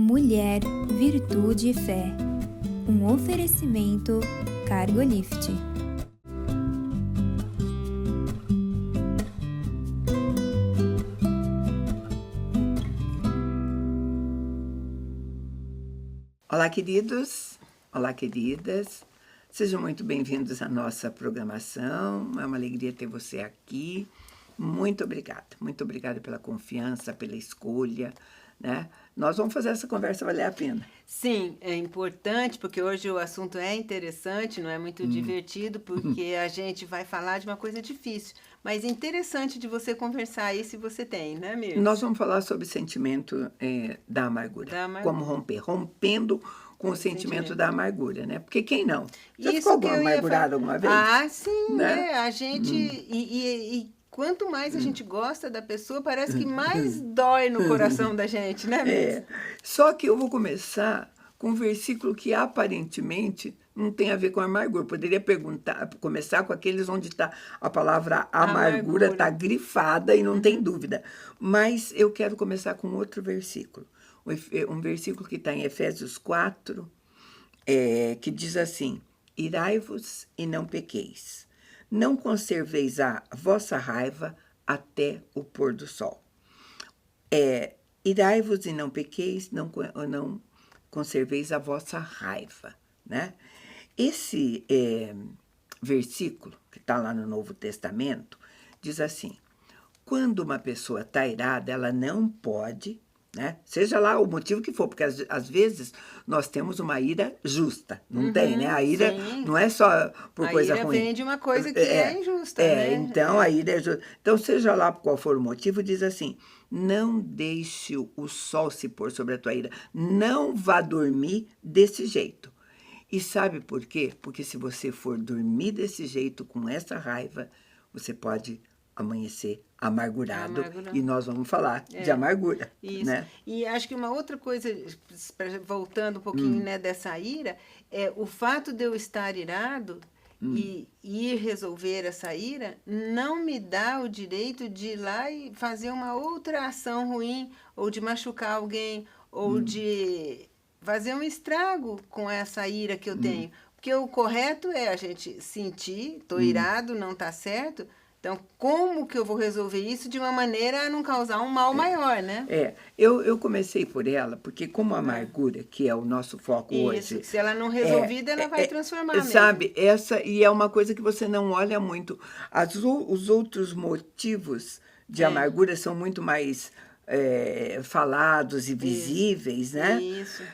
Mulher, Virtude e Fé. Um oferecimento Cargolift. Olá, queridos. Olá, queridas. Sejam muito bem-vindos à nossa programação. É uma alegria ter você aqui. Muito obrigada pela confiança, pela escolha, né? Nós vamos fazer essa conversa valer a pena. Sim, é importante, porque hoje o assunto é interessante, não é muito divertido, porque a gente vai falar de uma coisa difícil, mas interessante de você conversar aí se você tem, né, Mirce? Nós vamos falar sobre o sentimento da amargura. Da amargura. Como romper, rompendo com o sentimento da amargura, né? Porque quem não? Já Isso ficou que eu ia amargurado falar. alguma vez? Ah, sim, Né? a gente... E quanto mais a gente gosta da pessoa, parece que mais dói no coração da gente, né, Mirce? Só que eu vou começar com um versículo que aparentemente não tem a ver com amargura. Poderia começar com aqueles onde está a palavra amargura, está grifada e não tem dúvida. Mas eu quero começar com outro versículo. Um versículo que está em Efésios 4, que diz assim: irai-vos e não pequeis. Não conserveis a vossa raiva até o pôr do sol. Irai-vos e não pequeis, não conserveis a vossa raiva, né? Esse versículo, que está lá no Novo Testamento, diz assim: quando uma pessoa está irada, ela não pode, né? Seja lá o motivo que for, porque às vezes nós temos uma ira justa, não tem, né? A ira não é só por coisa ruim. A ira vem de uma coisa que é injusta, né? Então a ira é justa. Então, seja lá qual for o motivo, diz assim: não deixe o sol se pôr sobre a tua ira. Não vá dormir desse jeito. E sabe por quê? Porque se você for dormir desse jeito, com essa raiva, você pode amanhecer amargurado. E nós vamos falar de amargura. Isso. Né? E acho que uma outra coisa, voltando um pouquinho né, dessa ira, é o fato de eu estar irado e ir resolver essa ira não me dá o direito de ir lá e fazer uma outra ação ruim, ou de machucar alguém, ou de fazer um estrago com essa ira que eu tenho. Porque o correto é a gente sentir, estou irado, não está certo. Então, como que eu vou resolver isso de uma maneira a não causar um mal maior, né? Eu comecei por ela, porque como a amargura, que é o nosso foco hoje... Isso, se ela não resolvida, ela vai transformar mesmo. Sabe, e é uma coisa que você não olha muito. Os outros motivos de amargura são muito mais falados e visíveis, né? Isso.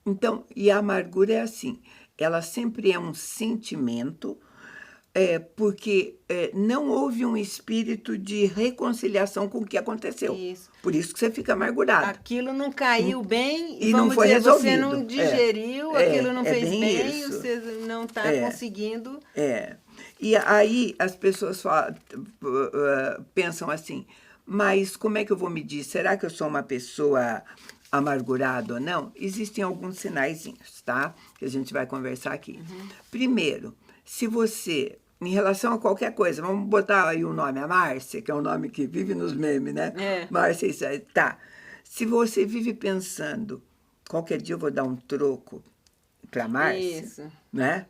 Então, e a amargura é assim, ela sempre é um sentimento... porque não houve um espírito de reconciliação com o que aconteceu. Isso. Por isso que você fica amargurado. Aquilo não caiu bem, e vamos não foi dizer, resolvido. você não digeriu, aquilo não fez bem, isso. você não está conseguindo. E aí as pessoas pensam assim, mas como é que eu vou medir? Será que eu sou uma pessoa amargurada ou não? Existem alguns sinaizinhos, tá? Que a gente vai conversar aqui. Primeiro, se você... Em relação a qualquer coisa, vamos botar aí o nome, a Márcia, que é um nome que vive nos memes, né? Márcia, isso aí, tá. Se você vive pensando, qualquer dia eu vou dar um troco para Márcia, né?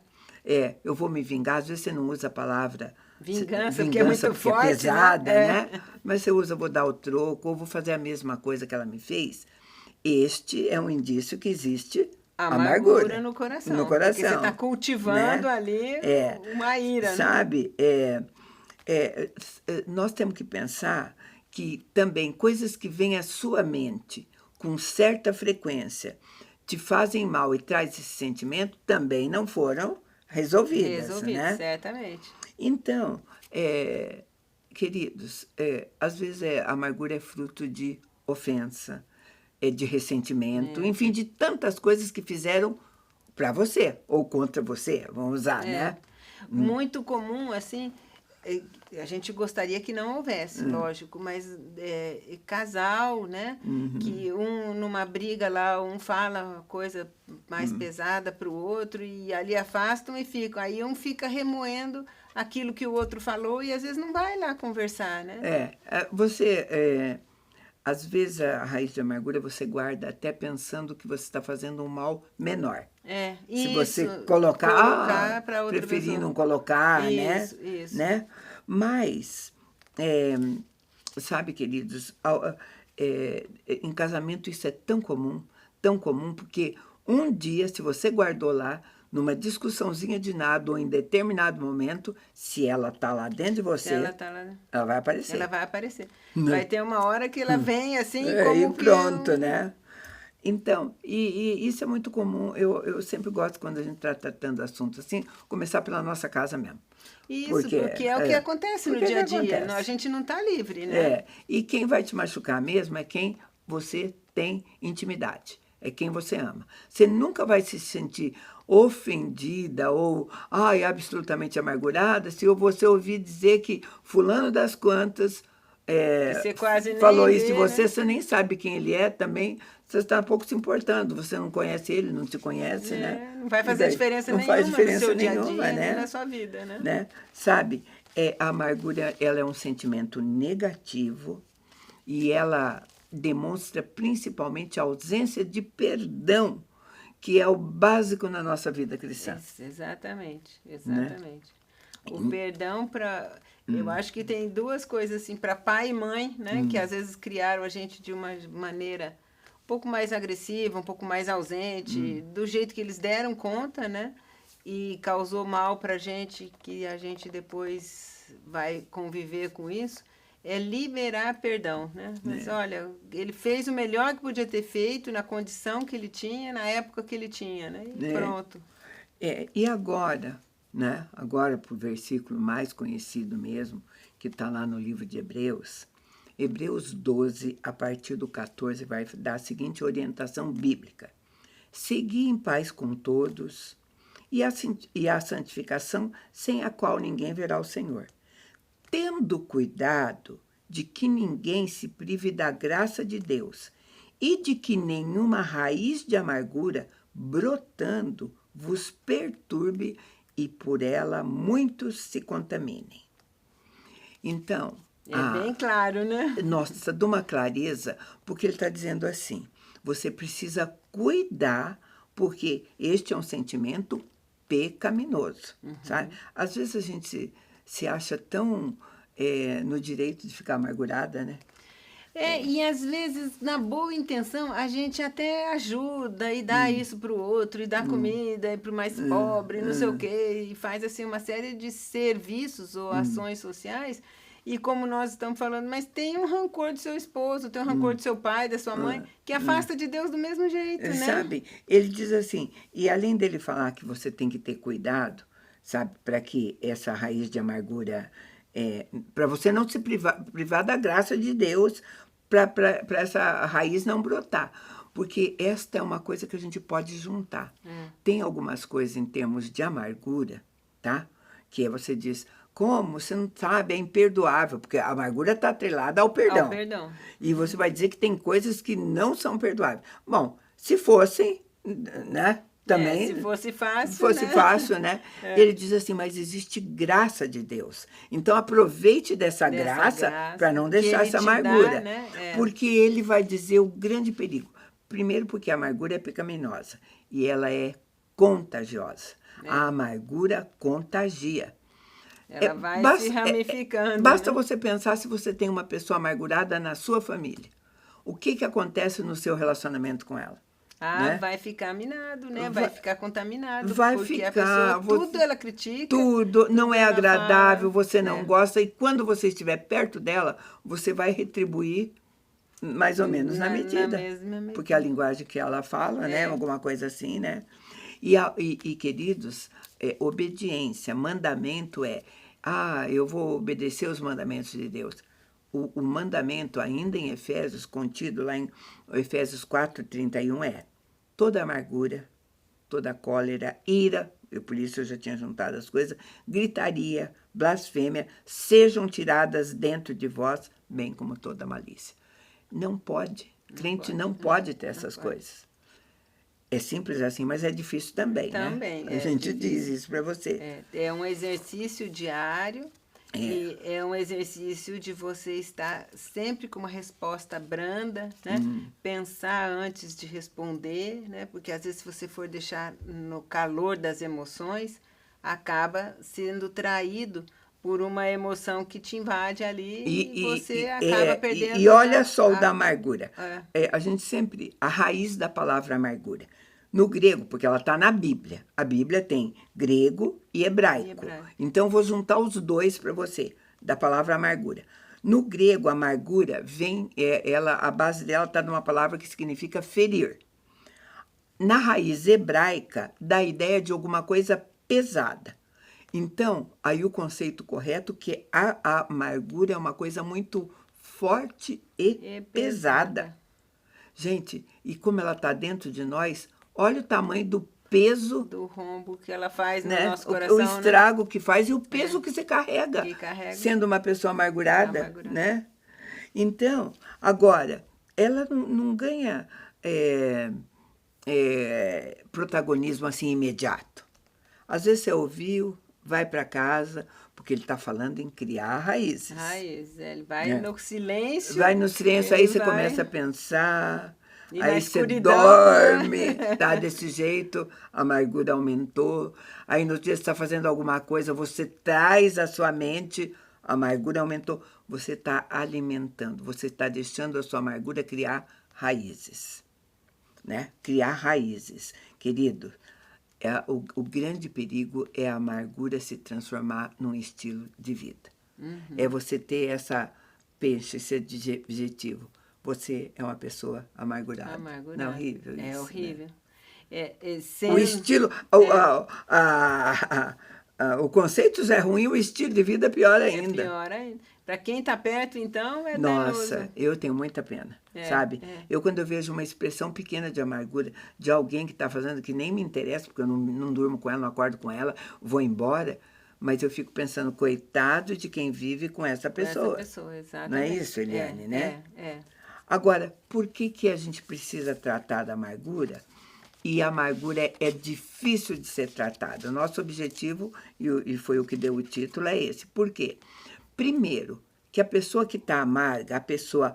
Eu vou me vingar, às vezes você não usa a palavra vingança porque é muito forte, é pesada, né? Mas você usa, vou dar o troco, ou vou fazer a mesma coisa que ela me fez. Este é um indício que existe... amargura no coração. No coração. Porque você está cultivando, né? Ali uma ira. Sabe, nós temos que pensar que também coisas que vêm à sua mente com certa frequência te fazem mal e traz esse sentimento também não foram resolvidas, né? Certamente. Então, queridos, às vezes a amargura é fruto de ofensa, de ressentimento, enfim, de tantas coisas que fizeram para você ou contra você, vamos usar, né? Muito comum, assim, a gente gostaria que não houvesse, lógico, mas casal, né? Que numa briga lá, um fala coisa mais pesada para o outro e ali afastam e ficam. Aí um fica remoendo aquilo que o outro falou e às vezes não vai lá conversar, né? Você... às vezes a raiz de amargura você guarda até pensando que você está fazendo um mal menor. Se você colocar para outra preferir pessoa. não colocar, Isso. né? Mas, sabe, queridos, em casamento isso é tão comum, porque um dia, se você guardou lá, numa discussãozinha de nada ou em determinado momento, se ela está lá dentro de você, ela vai aparecer. Ela vai aparecer. Vai ter uma hora que ela vem assim, E como pronto, que... né? Então, e isso é muito comum. Eu sempre gosto, quando a gente está tratando assuntos assim, começar pela nossa casa mesmo. Isso, porque é o que acontece no dia a dia. A gente não está livre, né? E quem vai te machucar mesmo é quem você tem intimidade. É quem você ama. Você nunca vai se sentir ofendida ou absolutamente amargurada se você ouvir dizer que fulano das quantas você quase falou nem isso de vê, você, né? você nem sabe quem ele é também, você está pouco se importando, você não conhece ele, não te conhece, né? Não vai fazer diferença não nenhuma faz diferença no seu dia a nenhuma, dia, né? nem na sua vida, né? Sabe, a amargura, ela é um sentimento negativo e ela demonstra principalmente a ausência de perdão, que é o básico na nossa vida cristã. Isso, exatamente. Né? O perdão para... Eu acho que tem duas coisas, assim, para pai e mãe, né? Que às vezes criaram a gente de uma maneira um pouco mais agressiva, um pouco mais ausente, do jeito que eles deram conta, né? E causou mal para a gente, que a gente depois vai conviver com isso. É liberar perdão, né? Mas olha, ele fez o melhor que podia ter feito na condição que ele tinha, na época que ele tinha, né? E pronto. E agora, né? Agora para o versículo mais conhecido mesmo, que está lá no livro de Hebreus, Hebreus 12, a partir do 14, vai dar a seguinte orientação bíblica. Segui em paz com todos e a santificação sem a qual ninguém verá o Senhor, tendo cuidado de que ninguém se prive da graça de Deus e de que nenhuma raiz de amargura brotando vos perturbe e por ela muitos se contaminem. Então, bem claro, né? Nossa, de uma clareza, porque ele está dizendo assim, você precisa cuidar, porque este é um sentimento pecaminoso, sabe? Às vezes a gente se acha tão no direito de ficar amargurada, né? E às vezes, na boa intenção, a gente até ajuda e dá isso para o outro, e dá comida para o mais pobre, não sei o quê, e faz assim uma série de serviços ou ações sociais. E como nós estamos falando, mas tem um rancor do seu esposo, tem um rancor do seu pai, da sua mãe, que afasta de Deus do mesmo jeito, né? Sabe, ele diz assim, e além dele falar que você tem que ter cuidado, sabe, para que essa raiz de amargura, para você não se privar da graça de Deus, para essa raiz não brotar. Porque esta é uma coisa que a gente pode juntar. Tem algumas coisas em termos de amargura, tá? Que você diz, como? Você não sabe, é imperdoável, porque a amargura está atrelada ao perdão. E você vai dizer que tem coisas que não são perdoáveis. Bom, se fossem, né? Também, se fosse fácil, se fosse fácil, né? Ele diz assim, mas existe graça de Deus. Então, aproveite dessa graça para não deixar essa amargura. Né? Porque ele vai dizer o grande perigo. Primeiro, porque a amargura é pecaminosa e ela é contagiosa. A amargura contagia. Ela vai se ramificando. Basta você pensar se você tem uma pessoa amargurada na sua família. O que acontece no seu relacionamento com ela? Né? Vai ficar minado, né? Vai ficar contaminado. Vai porque ficar. A pessoa, tudo ela critica. Tudo não é agradável, você não gosta. E quando você estiver perto dela, você vai retribuir mais ou menos na medida. Porque a linguagem que ela fala, né? Alguma coisa assim, né? E queridos, obediência, mandamento eu vou obedecer os mandamentos de Deus. O mandamento, ainda em Efésios, contido lá em Efésios 4:31, toda amargura, toda cólera, ira, por isso eu já tinha juntado as coisas, gritaria, blasfêmia, sejam tiradas dentro de vós, bem como toda malícia. Não pode. Crente não pode ter essas coisas. É simples assim, mas é difícil também, né? A gente diz isso para você. É um exercício diário E é um exercício de você estar sempre com uma resposta branda, né? Pensar antes de responder, né? Porque às vezes se você for deixar no calor das emoções, acaba sendo traído por uma emoção que te invade ali e você acaba perdendo. E olha só o da amargura. É. A gente sempre, a raiz da palavra amargura. No grego, porque ela está na Bíblia. A Bíblia tem grego e hebraico. Então, vou juntar os dois para você, da palavra amargura. No grego, amargura vem, a base dela está numa palavra que significa ferir. Na raiz hebraica, dá a ideia de alguma coisa pesada. Então, aí o conceito correto que a amargura é uma coisa muito forte e pesada. Gente, e como ela está dentro de nós, olha o tamanho do peso... Do rombo que ela faz no nosso coração. O estrago, né? Que faz e o peso que você carrega, sendo uma pessoa amargurada, né? Então, agora, ela não ganha protagonismo assim imediato. Às vezes você ouviu, vai para casa, porque ele está falando em criar raízes. Ele vai no silêncio. Vai no silêncio, aí você começa a pensar... E aí você dorme, tá desse jeito, a amargura aumentou. Aí no dia que você está fazendo alguma coisa, você traz à sua mente, a amargura aumentou. Você está alimentando, você está deixando a sua amargura criar raízes, né? Criar raízes. Querido, o grande perigo é a amargura se transformar num estilo de vida. É você ter esse objetivo. Você é uma pessoa amargurada. Não é horrível isso? É horrível. Né? O estilo... O conceito já é ruim, o estilo de vida é pior ainda. É pior ainda. Para quem está perto, então, é Nossa, danoso. eu tenho muita pena, sabe? Quando eu vejo uma expressão pequena de amargura de alguém que está fazendo, que nem me interessa, porque eu não durmo com ela, não acordo com ela, vou embora... Mas eu fico pensando, coitado de quem vive com essa pessoa. Exatamente. Não é isso, Eliane, né? Agora, por que a gente precisa tratar da amargura? E a amargura é difícil de ser tratada. O nosso objetivo, e foi o que deu o título, é esse. Por quê? Primeiro, que a pessoa que está amarga, a pessoa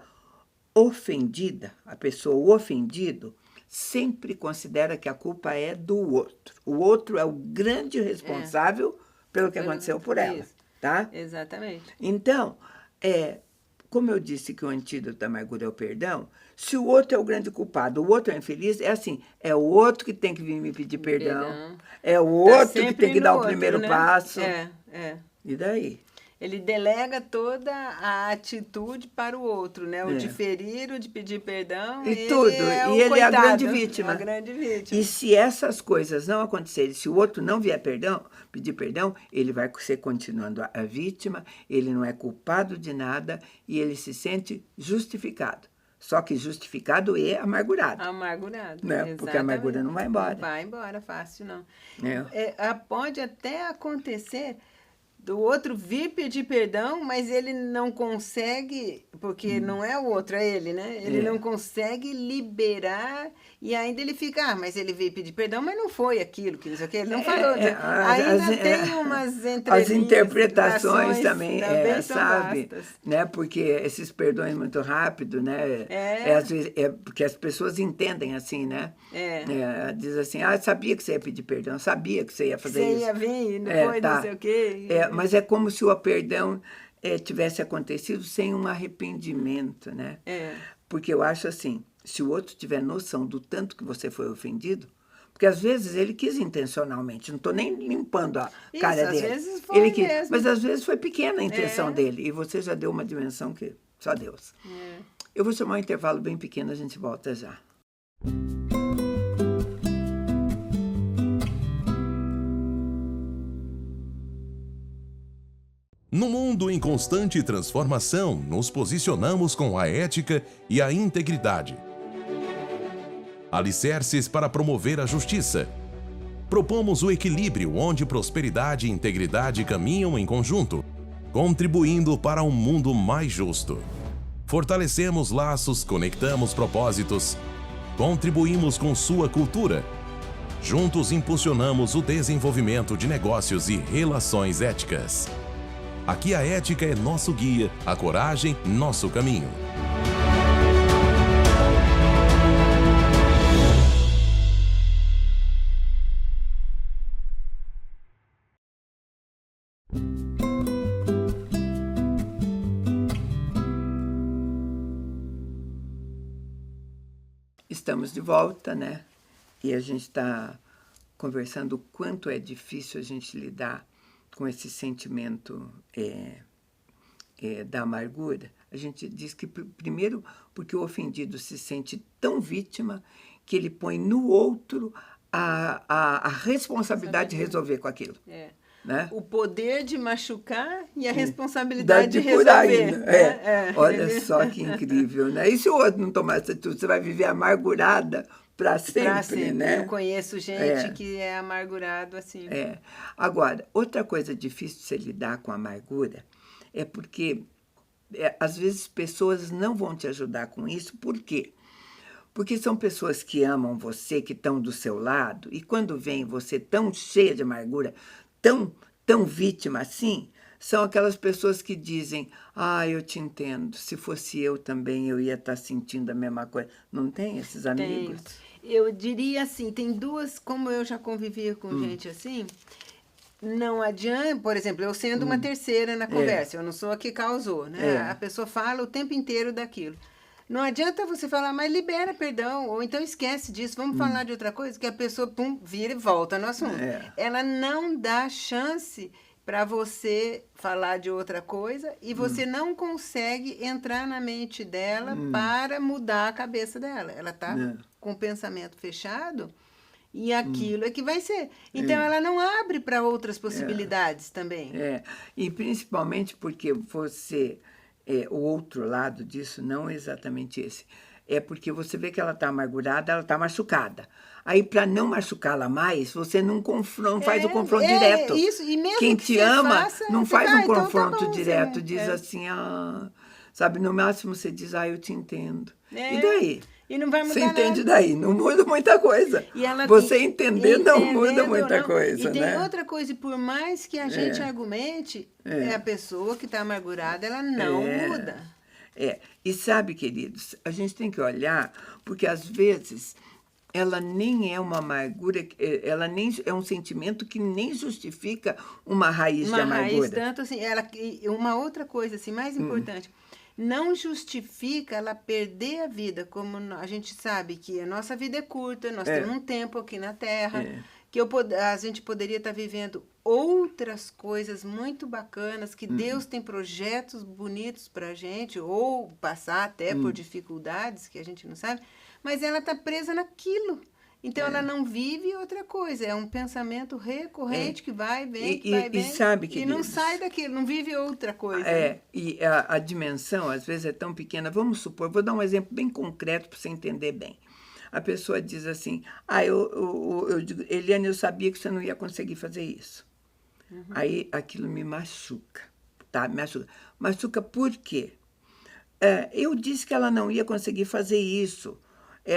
ofendida, a pessoa o ofendido, sempre considera que a culpa é do outro. O outro é o grande responsável pelo que aconteceu por ela, tá? Exatamente. Então, como eu disse que o antídoto da amargura é o perdão, se o outro é o grande culpado, o outro é infeliz, é assim, é o outro que tem que vir me pedir perdão, é o outro que tem que dar o primeiro passo. E daí? Ele delega toda a atitude para o outro, né? O de ferir, o de pedir perdão. E tudo. E ele é a grande vítima. A grande vítima. E se essas coisas não acontecerem, se o outro não vier pedir perdão, ele vai ser continuando a vítima, ele não é culpado de nada e ele se sente justificado. Só que justificado e amargurado. Amargurado, né? Porque a amargura não vai embora. Não vai embora fácil, não. Pode até acontecer do outro vir pedir perdão, mas ele não consegue, porque não é o outro, é ele, né? Ele não consegue liberar e ainda ele fica, mas ele veio pedir perdão, mas não foi aquilo, que não sei o que, ele não falou. Ainda tem umas as interpretações também sabe? Né? Porque esses perdões muito rápido, né? Às vezes, porque as pessoas entendem assim, né? Diz assim, sabia que você ia pedir perdão, sabia que você ia fazer isso. Você ia vir, depois não sei o quê. Mas é como se o perdão tivesse acontecido sem um arrependimento, né? Porque eu acho assim, se o outro tiver noção do tanto que você foi ofendido, porque às vezes ele quis intencionalmente, não estou nem limpando a cara dele. Às vezes foi ele mesmo. Mas às vezes foi pequena a intenção dele, e você já deu uma dimensão que só Deus. Eu vou chamar um intervalo bem pequeno, a gente volta já. No mundo em constante transformação, nos posicionamos com a ética e a integridade. Alicerces para promover a justiça. Propomos o equilíbrio onde prosperidade e integridade caminham em conjunto, contribuindo para um mundo mais justo. Fortalecemos laços, conectamos propósitos, contribuímos com sua cultura. Juntos impulsionamos o desenvolvimento de negócios e relações éticas. Aqui a ética é nosso guia, a coragem, nosso caminho. Estamos de volta, né? E a gente está conversando o quanto é difícil a gente lidar com esse sentimento da amargura. A gente diz que, primeiro, porque o ofendido se sente tão vítima que ele põe no outro a responsabilidade de resolver com aquilo. Né? O poder de machucar e a responsabilidade de curar resolver. ainda. Olha só que incrível, né? E se o outro não tomar essa atitude, você vai viver amargurada para sempre, né? Eu conheço gente que é amargurado assim. Agora, outra coisa difícil de se lidar com a amargura é porque, às vezes, pessoas não vão te ajudar com isso. Por quê? Porque são pessoas que amam você, que estão do seu lado, e quando vem você tão cheia de amargura, tão vítima assim, são aquelas pessoas que dizem: eu te entendo, se fosse eu também eu ia estar sentindo a mesma coisa. Não tem esses amigos? Eu diria assim, tem duas, como eu já convivia com gente assim, não adianta, por exemplo, eu sendo uma terceira na conversa, eu não sou a que causou, né? A pessoa fala o tempo inteiro daquilo. Não adianta você falar, mas libera perdão, ou então esquece disso, vamos falar de outra coisa, que a pessoa, vira e volta no assunto. Ela não dá chance para você falar de outra coisa e você não consegue entrar na mente dela para mudar a cabeça dela. Ela está com o pensamento fechado e aquilo é que vai ser. Então, ela não abre para outras possibilidades também. E principalmente porque você... o outro lado disso, não exatamente esse. É porque você vê que ela está amargurada, ela está machucada. Aí, para não machucá-la mais, você não faz o confronto direto. Isso. E mesmo quem que te você ama faça, não faz um confronto então tá bom, direto. Diz assim, sabe, no máximo você diz, eu te entendo. E daí? E não vai mudar você entende nada. Daí? Não muda muita coisa. Você entender não muda muita coisa, E tem né? outra coisa, por mais que a gente argumente, a pessoa que está amargurada, ela não muda. E sabe, queridos, a gente tem que olhar, porque às vezes ela nem é uma amargura, ela nem é um sentimento que nem justifica uma raiz de amargura. Raiz, tanto assim, uma outra coisa assim, mais importante, não justifica ela perder a vida, como a gente sabe que a nossa vida é curta, nós temos um tempo aqui na Terra, que a gente poderia estar vivendo outras coisas muito bacanas, que Deus tem projetos bonitos para a gente, ou passar até por dificuldades que a gente não sabe, mas ela está presa naquilo. Então, ela não vive outra coisa, é um pensamento recorrente que vai, vem, vai, vem, sabe, e não sai daquilo, não vive outra coisa. E a dimensão, às vezes, é tão pequena. Vamos supor, vou dar um exemplo bem concreto para você entender bem. A pessoa diz assim, eu digo, Eliane, eu sabia que você não ia conseguir fazer isso. Aí, aquilo me machuca, tá? Machuca por quê? Eu disse que ela não ia conseguir fazer isso.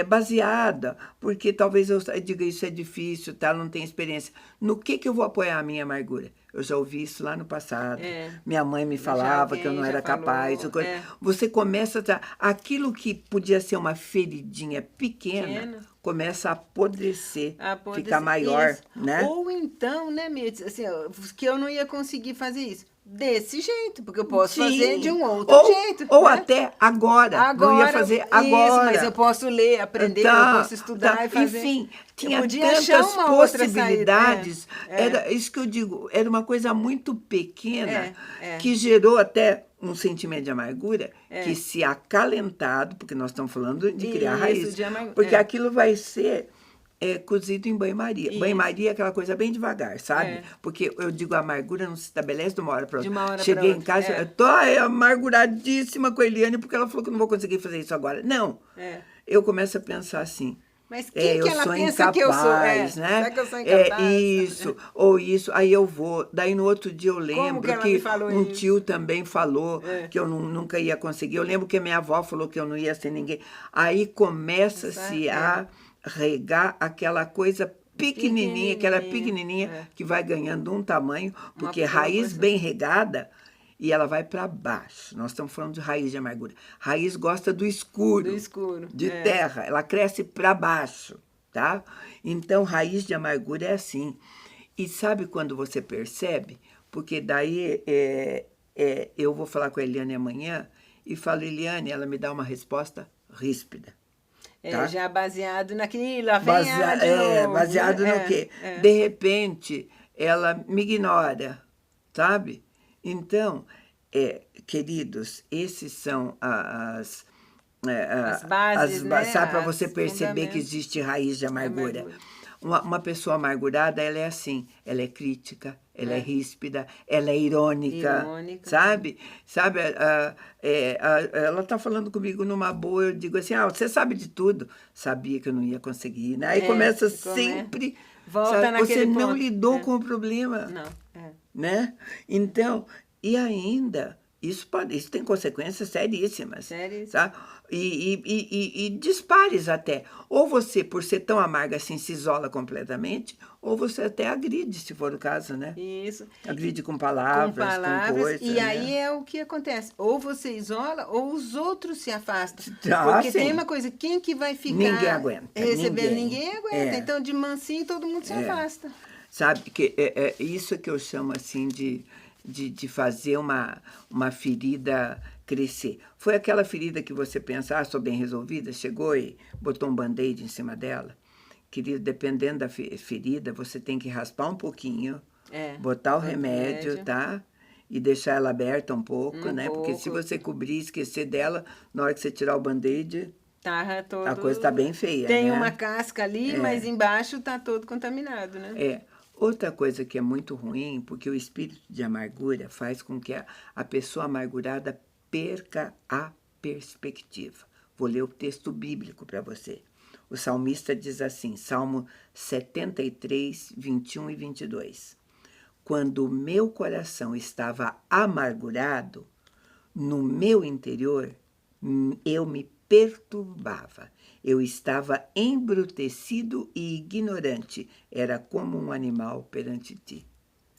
Baseada, porque talvez eu diga isso é difícil, tá? Ela não tem experiência. No que eu vou apoiar a minha amargura? Eu já ouvi isso lá no passado. Minha mãe me falava que eu não era capaz. Você começa aquilo que podia ser uma feridinha pequena, começa a apodrecer, ficar maior, isso. Né? Ou então, né, Mirtz, assim, que eu não ia conseguir fazer isso. Desse jeito, porque eu posso fazer de um outro jeito. Ou até agora. Não ia fazer agora. Isso, mas eu posso ler, aprender, eu posso estudar e fazer. Enfim, tinha tantas possibilidades. Era isso que eu digo, era uma coisa muito pequena que gerou até um sentimento de amargura que, se acalentado, porque nós estamos falando de criar raiz, porque aquilo vai ser... cozido em banho-maria. Banho-maria é aquela coisa bem devagar, sabe? Porque eu digo, a amargura não se estabelece de uma hora para outra. Cheguei em casa, eu tô amarguradíssima com a Eliane, porque ela falou que eu não vou conseguir fazer isso agora. Não. Eu começo a pensar assim, mas quem que ela pensa incapaz, que eu sou? Né? Será que eu sou incapaz? Isso, ou isso, aí eu vou. Daí no outro dia eu lembro que um tio também falou que eu nunca ia conseguir. Eu lembro que a minha avó falou que eu não ia ser ninguém. Aí começa-se a regar aquela coisa pequenininha, que vai ganhando um tamanho, porque raiz bem regada, e ela vai para baixo. Nós estamos falando de raiz de amargura. Raiz gosta do escuro. Do escuro. De terra. Ela cresce para baixo, tá? Então, raiz de amargura é assim. E sabe quando você percebe? Porque daí eu vou falar com a Eliane amanhã e falo, Eliane, ela me dá uma resposta ríspida. Tá? Já baseado naquilo, lá vem ela de novo, baseado no quê? De repente, ela me ignora, sabe? Então, queridos, esses são as bases, né? Sabe, para você perceber que existe raiz de amargura. Uma pessoa amargurada, ela é assim, ela é crítica, ela é ríspida, ela é irônica. Sabe? Ela está falando comigo numa boa, eu digo assim, você sabe de tudo. Sabia que eu não ia conseguir, né? Aí começa sempre... Volta sabe? Você não ponto. lidou com o problema. Não. Né? Então, e ainda... Isso tem consequências seríssimas. Tá? E dispares até. Ou você, por ser tão amarga assim, se isola completamente, ou você até agride, se for o caso, né? Isso. Agride com palavras, com coisas. E aí é o que acontece. Ou você isola, ou os outros se afastam. Ah, porque sim. tem uma coisa, quem que vai ficar ninguém aguenta, recebendo? Ninguém aguenta. Então, de mansinho, todo mundo se afasta. Sabe, que isso que eu chamo assim de fazer uma ferida crescer. Foi aquela ferida que você pensa, sou bem resolvida, chegou e botou um band-aid em cima dela. Querido, dependendo da ferida, você tem que raspar um pouquinho, botar o remédio, tá? E deixar ela aberta um pouco, né? Porque se você cobrir e esquecer dela, na hora que você tirar o band-aid, a coisa está bem feia, Tem né? uma casca ali, mas embaixo está todo contaminado, né? Outra coisa que é muito ruim, porque o espírito de amargura faz com que a pessoa amargurada perca a perspectiva. Vou ler o texto bíblico para você. O salmista diz assim, Salmo 73, 21 e 22. Quando o meu coração estava amargurado, no meu interior, eu me perturbava. Eu estava embrutecido e ignorante. Era como um animal perante ti.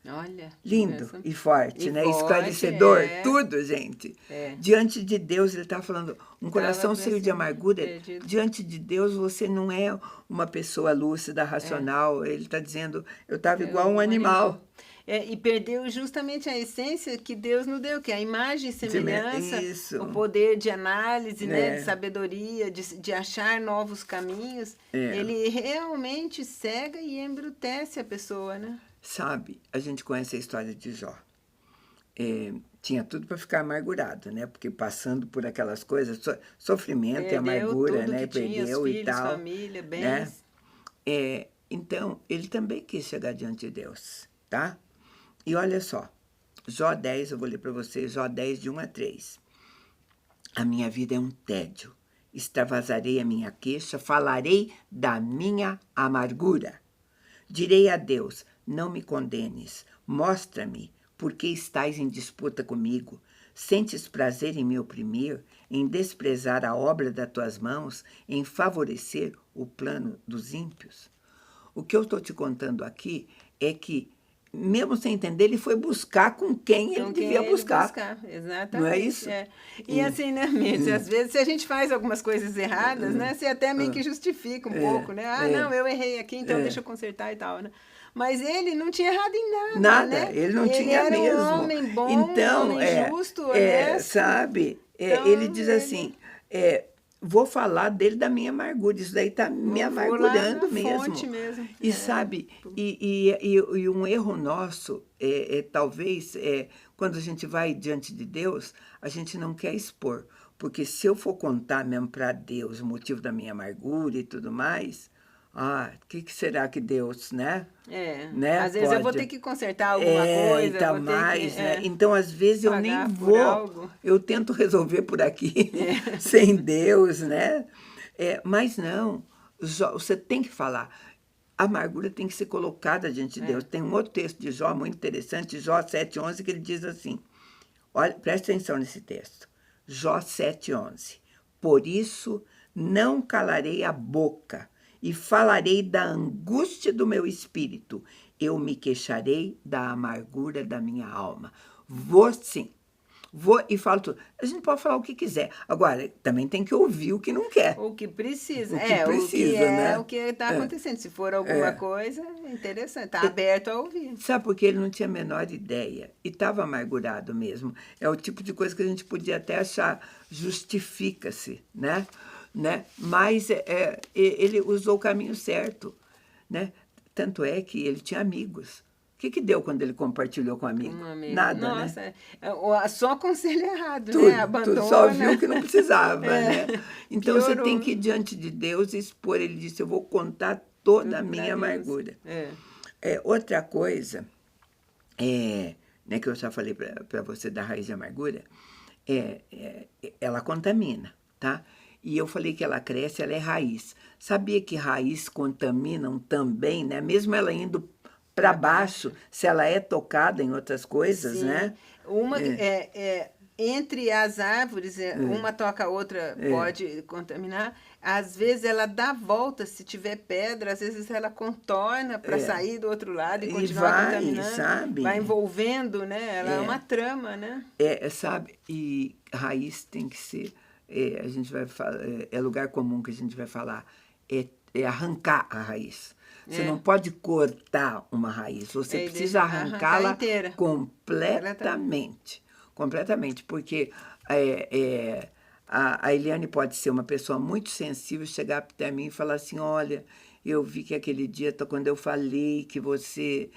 Olha. Lindo e forte, né? Esclarecedor, tudo, gente. Diante de Deus, ele está falando, um coração cheio de amargura. Diante de Deus, você não é uma pessoa lúcida, racional. Ele está dizendo, eu estava igual um animal. E perdeu justamente a essência que Deus nos deu, que é a imagem e semelhança, o poder de análise, né, de sabedoria, de achar novos caminhos. Ele realmente cega e embrutece a pessoa, né? Sabe, a gente conhece a história de Jó. Tinha tudo para ficar amargurado, né? Porque passando por aquelas coisas, sofrimento e amargura, né? Perdeu filhos, e tal. Família, bens. Né? Então, ele também quis chegar diante de Deus, tá? E olha só, Jó 10, eu vou ler para vocês, Jó 10, de 1 a 3. A minha vida é um tédio, extravasarei a minha queixa, falarei da minha amargura. Direi a Deus, não me condenes, mostra-me por que estás em disputa comigo. Sentes prazer em me oprimir, em desprezar a obra das tuas mãos, em favorecer o plano dos ímpios? O que eu estou te contando aqui é que, mesmo sem entender, ele foi buscar com quem ele devia buscar. Exatamente. Não é isso? E assim, né, Mitzi, às vezes, se a gente faz algumas coisas erradas, né, você até meio que justifica um pouco, né? Não, eu errei aqui, então deixa eu consertar e tal, né? Mas ele não tinha errado em nada, Nada, né? ele não tinha mesmo. Ele era um homem bom, então, um homem justo, honesto. Sabe, então, ele diz assim, vou falar dele da minha amargura, isso daí está me amargurando mesmo. E sabe, e um erro nosso, talvez, quando a gente vai diante de Deus, a gente não quer expor. Porque se eu for contar mesmo para Deus o motivo da minha amargura e tudo mais, o que será que Deus, né? Né? Às vezes eu vou ter que consertar alguma coisa. Então, então, às vezes, eu nem vou. Eu tento resolver por aqui, sem Deus, né? Mas não, você tem que falar. A amargura tem que ser colocada diante de Deus. Tem um outro texto de Jó muito interessante, Jó 7,11, que ele diz assim, olha, presta atenção nesse texto. Jó 7,11. Por isso, não calarei a boca, e falarei da angústia do meu espírito. Eu me queixarei da amargura da minha alma. Vou sim vou e falo tudo. A gente pode falar o que quiser. Agora, também tem que ouvir o que não quer. O que precisa. O que precisa, né? O que está acontecendo. Se for alguma coisa, é interessante. Está aberto a ouvir. Sabe, porque ele não tinha a menor ideia. E estava amargurado mesmo. É o tipo de coisa que a gente podia até achar justifica-se, né? Mas ele usou o caminho certo, né? Tanto é que ele tinha amigos. O que deu quando ele compartilhou com um amigo? Nada, Nossa, né? Só conselho errado, Tudo, né? Abandona. tudo, só viu que não precisava, né? Então, Piorou. você tem que ir diante de Deus e expor. Ele disse, eu vou contar toda a minha amargura. Outra coisa, né, que eu já falei para você da raiz de amargura, ela contamina, tá? E eu falei que ela cresce, ela é raiz. Sabia que raiz contaminam também, né? Mesmo ela indo para baixo, se ela é tocada em outras coisas, Sim. né? Entre as árvores, uma toca a outra, pode contaminar. Às vezes ela dá volta, se tiver pedra, às vezes ela contorna para sair do outro lado e continuar contaminando. Sabe? Vai envolvendo, né? Ela é uma trama, né? Sabe? E raiz tem que ser, a gente vai falar, é lugar comum que a gente vai falar, é arrancar a raiz. Você não pode cortar uma raiz, você precisa arrancá-la inteira. Completamente, porque a Eliane pode ser uma pessoa muito sensível, chegar até mim e falar assim, olha, eu vi que aquele dia, quando eu falei que você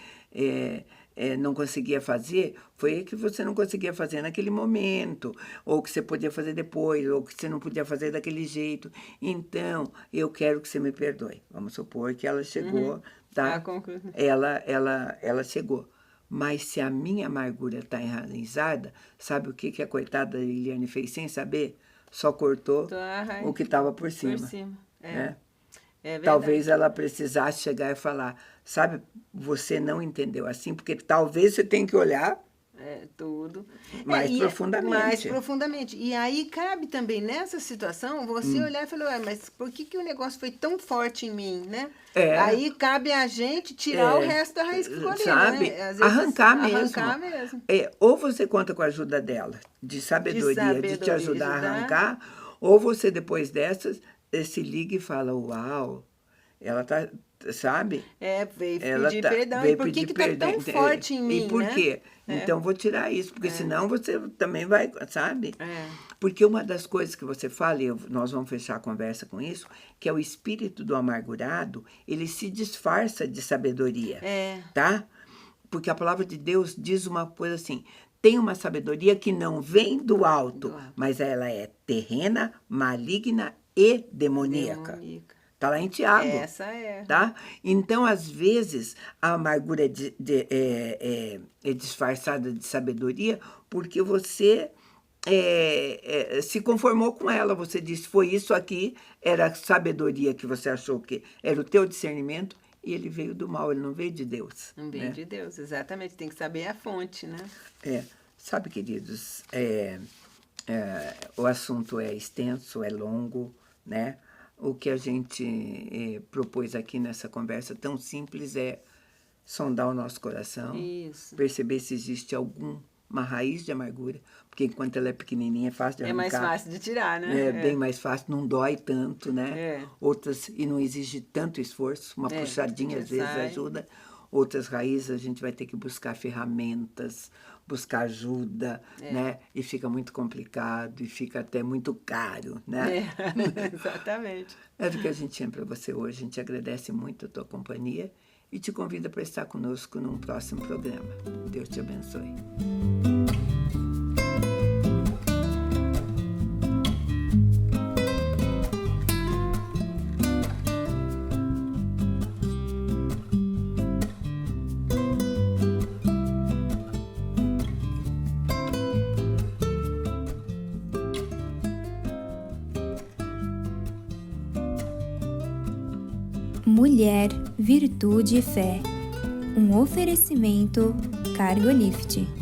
não conseguia fazer, foi que você não conseguia fazer naquele momento, ou que você podia fazer depois, ou que você não podia fazer daquele jeito. Então, eu quero que você me perdoe. Vamos supor que ela chegou, tá? Ela chegou. Mas se a minha amargura está enraizada, sabe o que a coitada Eliane fez sem saber? Só cortou o que estava por cima. É verdade. Talvez ela precisasse chegar e falar, sabe, você não entendeu assim, porque talvez você tenha que olhar tudo. Mais profundamente. E aí cabe também nessa situação você olhar e falar, mas por que o negócio foi tão forte em mim, né? Aí cabe a gente tirar o resto da raiz que ficou ali, sabe? né? Às vezes, arrancar mesmo. Ou você conta com a ajuda dela, de sabedoria, de te ajudar a arrancar, ou você depois dessas se liga e fala, uau, ela tá, sabe? Veio pedir perdão. E por que tá tão forte em mim, e por quê? Então, vou tirar isso, porque senão você também vai, sabe? Porque uma das coisas que você fala, e nós vamos fechar a conversa com isso, que é o espírito do amargurado, ele se disfarça de sabedoria, tá? Porque a palavra de Deus diz uma coisa assim, tem uma sabedoria que não vem do alto, mas ela é terrena, maligna e demoníaca. Está lá em Tiago. Essa é. Tá? Então, às vezes, a amargura é disfarçada de sabedoria porque você se conformou com ela. Você disse, foi isso aqui, era a sabedoria que você achou que era o teu discernimento, e ele veio do mal, ele não veio de Deus. Não veio de Deus, exatamente. Tem que saber a fonte, né? Sabe, queridos, o assunto é extenso, é longo, né? O que a gente propôs aqui nessa conversa tão simples é sondar o nosso coração, perceber se existe alguma raiz de amargura, porque enquanto ela é pequenininha é fácil de arrancar. É mais fácil de tirar, né? Bem mais fácil, não dói tanto, né? Outras, e não exige tanto esforço, uma puxadinha às vezes ajuda. Outras raízes a gente vai ter que buscar ferramentas, buscar ajuda, né? E fica muito complicado e fica até muito caro, né? Exatamente. É o que a gente tinha para você hoje. A gente agradece muito a tua companhia e te convida para estar conosco num próximo programa. Deus te abençoe. Mulher, Virtude e Fé. Um oferecimento Cargolift.